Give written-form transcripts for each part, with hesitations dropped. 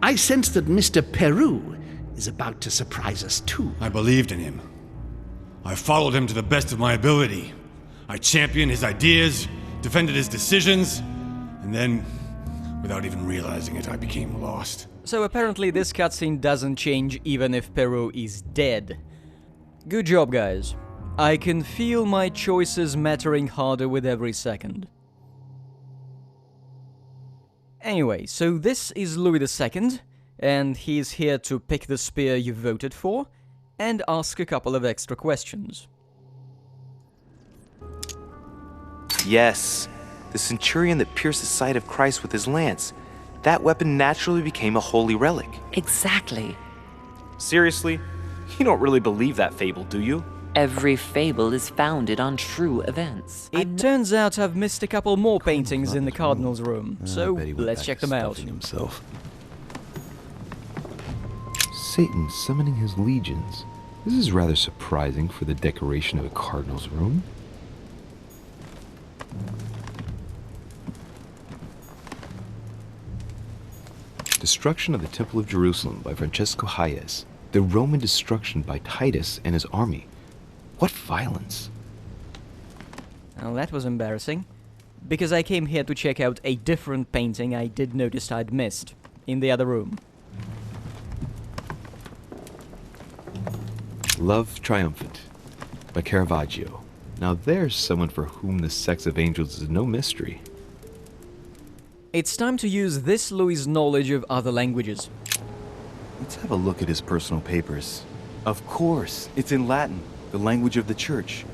I sense that Mr. Peru is about to surprise us too. I believed in him. I followed him to the best of my ability. I championed his ideas, defended his decisions, and then, without even realizing it, I became lost. So apparently this cutscene doesn't change even if Peru is dead. Good job, guys. I can feel my choices mattering harder with every second. Anyway, so this is Louis II, and he's here to pick the spear you voted for, and ask a couple of extra questions. Yes, the centurion that pierced the side of Christ with his lance. That weapon naturally became a holy relic. Exactly. Seriously? You don't really believe that fable, do you? Every fable is founded on true events. It turns out I've missed a couple more paintings in the Cardinal's room, so let's check them out. Himself. Satan summoning his legions. This is rather surprising for the decoration of a cardinal's room. Destruction of the Temple of Jerusalem by Francesco Hayez. The Roman destruction by Titus and his army. What violence! Well, that was embarrassing, because I came here to check out a different painting I did notice I'd missed, in the other room. Love Triumphant by Caravaggio. Now there's someone for whom the sex of angels is no mystery. It's time to use this Louis' knowledge of other languages. Let's have a look at his personal papers. Of course, it's in Latin, the language of the church.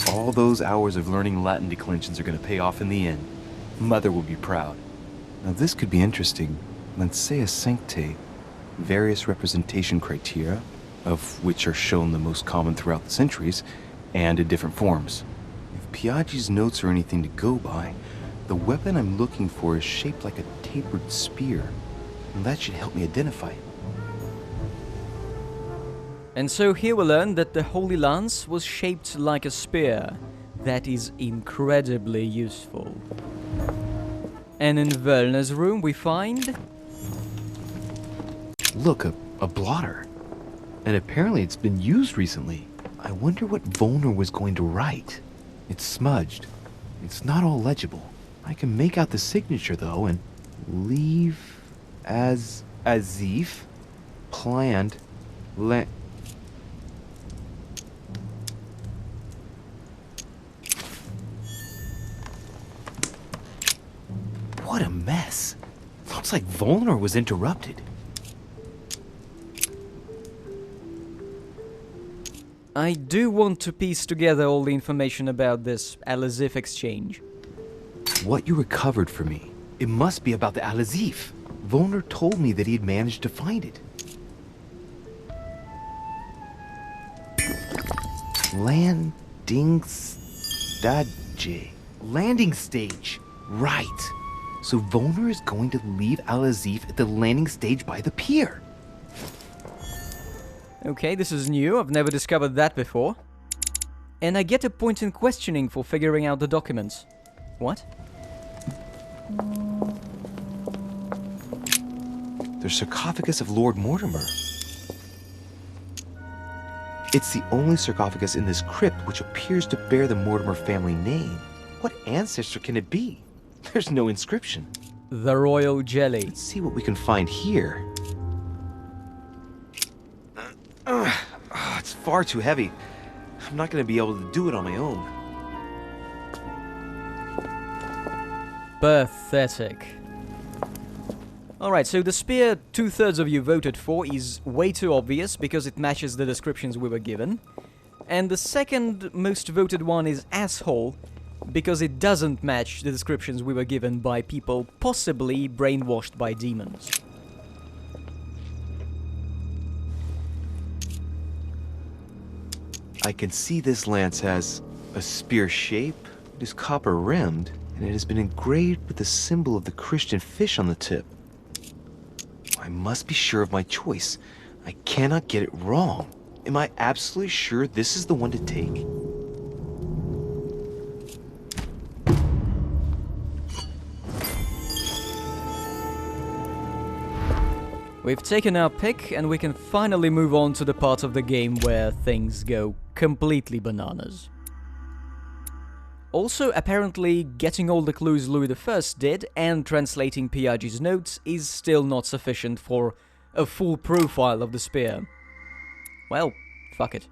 All those hours of learning Latin declensions are going to pay off in the end. Mother will be proud. Now this could be interesting. Lancea Sanctae, various representation criteria, of which are shown the most common throughout the centuries, and in different forms. If Piaggi's notes are anything to go by, the weapon I'm looking for is shaped like a tapered spear, and that should help me identify it. And so here we learn that the Holy Lance was shaped like a spear. That is incredibly useful. And in Völner's room we find... Look, a blotter. And apparently it's been used recently. I wonder what Völner was going to write. It's smudged. It's not all legible. I can make out the signature though, and leave as if planned What a mess. Looks like Völner was interrupted. I do want to piece together all the information about this Al-Azif exchange. What you recovered for me, it must be about the Al-Azif. Völner told me that he had managed to find it. Landing stage. Landing stage. Right. So Völner is going to leave Al-Azif at the landing stage by the pier. Okay, this is new, I've never discovered that before. And I get a point in questioning for figuring out the documents. What? The sarcophagus of Lord Mortimer. It's the only sarcophagus in this crypt which appears to bear the Mortimer family name. What ancestor can it be? There's no inscription. The royal jelly. Let's see what we can find here. It's far too heavy. I'm not going to be able to do it on my own. Pathetic. Alright, so the spear 2/3 of you voted for is way too obvious because it matches the descriptions we were given. And the second most voted one is asshole because it doesn't match the descriptions we were given by people possibly brainwashed by demons. I can see this lance has a spear shape, it is copper rimmed, and it has been engraved with the symbol of the Christian fish on the tip. I must be sure of my choice. I cannot get it wrong. Am I absolutely sure this is the one to take? We've taken our pick, and we can finally move on to the part of the game where things go completely bananas. Also, apparently, getting all the clues Louis I did and translating Piaggi's notes is still not sufficient for a full profile of the spear. Well, fuck it.